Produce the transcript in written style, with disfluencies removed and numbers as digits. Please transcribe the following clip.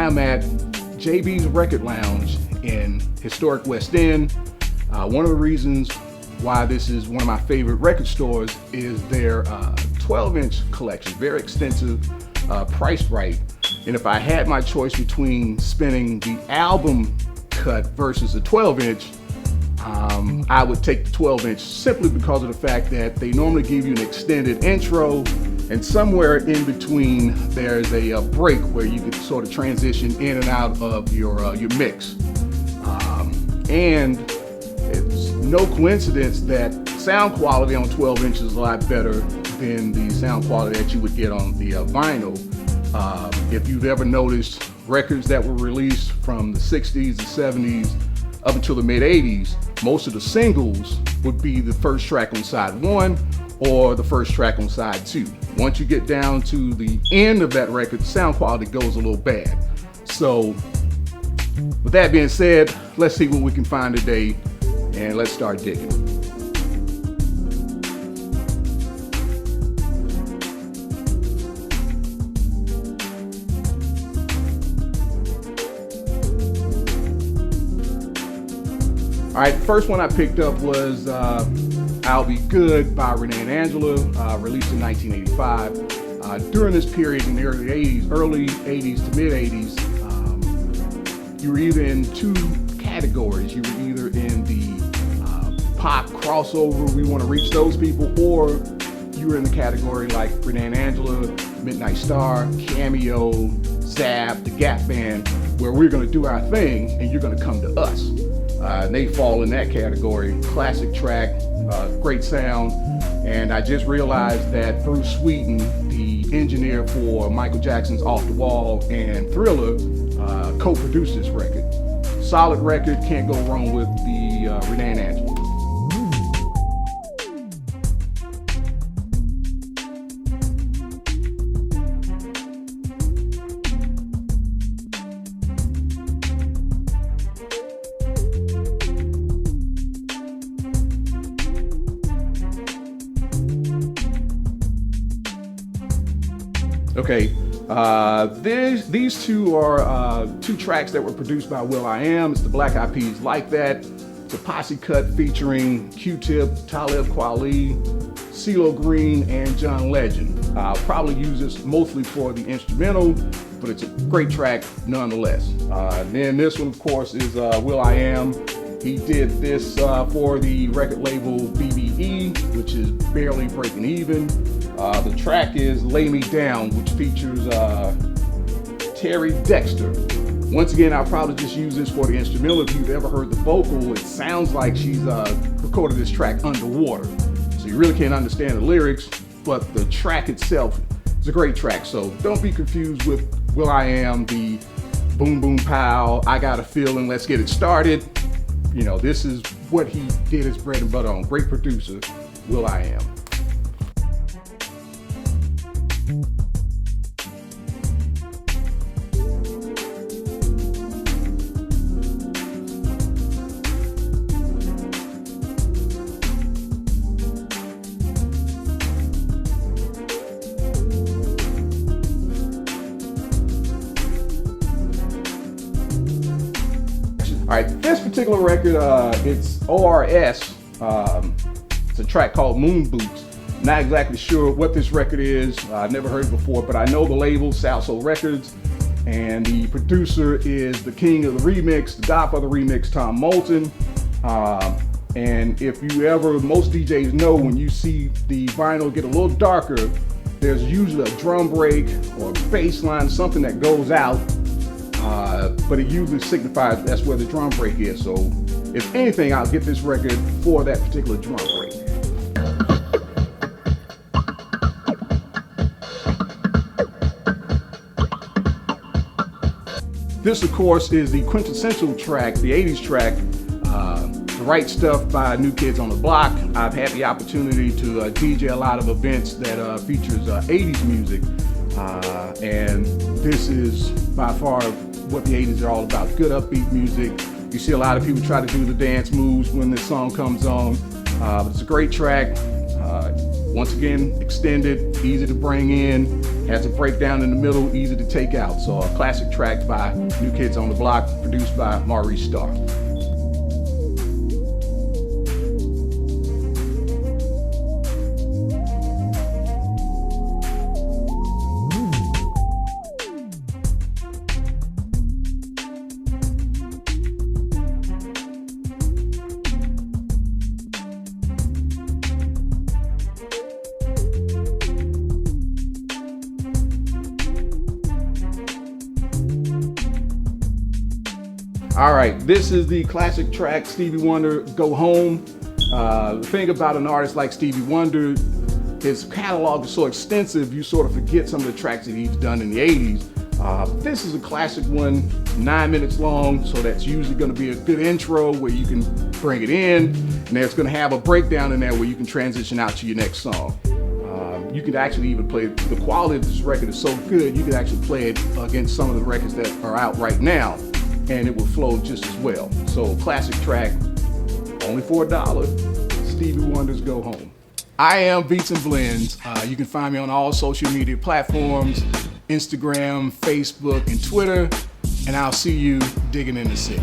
I'm at JB's Record Lounge in historic West End. One of the reasons why this is one of my favorite record stores is their 12-inch collection, very extensive, priced right. And if I had my choice between spinning the album cut versus the 12-inch, I would take the 12-inch simply because of the fact that they normally give you an extended intro, and somewhere in between there's a break where you can sort of transition in and out of your mix. And it's no coincidence that sound quality on 12 inches is a lot better than the sound quality that you would get on the vinyl. If you've ever noticed records that were released from the 60s, the 70s, up until the mid 80s, most of the singles would be the first track on side one or the first track on side two. Once you get down to the end of that record, the sound quality goes a little bad. So with that being said, let's see what we can find today, and let's start digging. All right, the first one I picked up was I'll Be Good by Renee and Angela, released in 1985. During this period in the early 80s to mid 80s, you were either in two categories. You were either in the pop crossover, we want to reach those people, or you were in the category like Renee and Angela, Midnight Star, Cameo, Zap, the Gap Band, where we're going to do our thing and you're going to come to us. And they fall in that category. Classic track, great sound, and I just realized that Bruce Sweeten, the engineer for Michael Jackson's Off the Wall and Thriller, co-produced this record. Solid record, can't go wrong with the Renee and Angela. Okay, these two are two tracks that were produced by will.i.am. It's the Black Eyed Peas Like That. It's a posse cut featuring Q-Tip, Talib Kweli, CeeLo Green, and John Legend. I'll probably use this mostly for the instrumental, but it's a great track nonetheless. Then this one, of course, is will.i.am. He did this for the record label BBE, which is barely breaking even. The track is Lay Me Down, which features Terry Dexter. Once again, I'll probably just use this for the instrumental. If you've ever heard the vocal, it sounds like she's recorded this track underwater. So you really can't understand the lyrics, but the track itself is a great track. So don't be confused with will.i.am, the boom boom pow, I got a feeling, let's get it started. You know, this is what he did his bread and butter on. Great producer, will.i.am. All right, this particular record, it's ORS. It's a track called Moon Boots. Not exactly sure what this record is. I've never heard it before, but I know the label, South Soul Records, and the producer is the king of the remix, the godfather of the remix, Tom Moulton. And if you ever, most DJs know when you see the vinyl get a little darker, there's usually a drum break or a bass line, something that goes out. But it usually signifies that's where the drum break is. So if anything, I'll get this record for that particular drum break. This, of course, is the quintessential track, the 80s track, The Right Stuff by New Kids on the Block. I've had the opportunity to DJ a lot of events that features 80s music. And this is by far what the 80s are all about. Good upbeat music. You see a lot of people try to do the dance moves when this song comes on. But it's a great track. Once again, extended, easy to bring in. Has a breakdown in the middle, easy to take out. So a classic track by New Kids on the Block, produced by Maurice Starr. All right, this is the classic track, Stevie Wonder, Go Home. The thing about an artist like Stevie Wonder, his catalog is so extensive, you sort of forget some of the tracks that he's done in the 80s. This is a classic one, 9 minutes long, so that's usually gonna be a good intro where you can bring it in, and there's gonna have a breakdown in there where you can transition out to your next song. You can actually even play, the quality of this record is so good, you can actually play it against some of the records that are out right now, and it will flow just as well. So classic track, only for $1, Stevie Wonder's Go Home. I am Beats and Blends. You can find me on all social media platforms, Instagram, Facebook, and Twitter, and I'll see you digging in the city.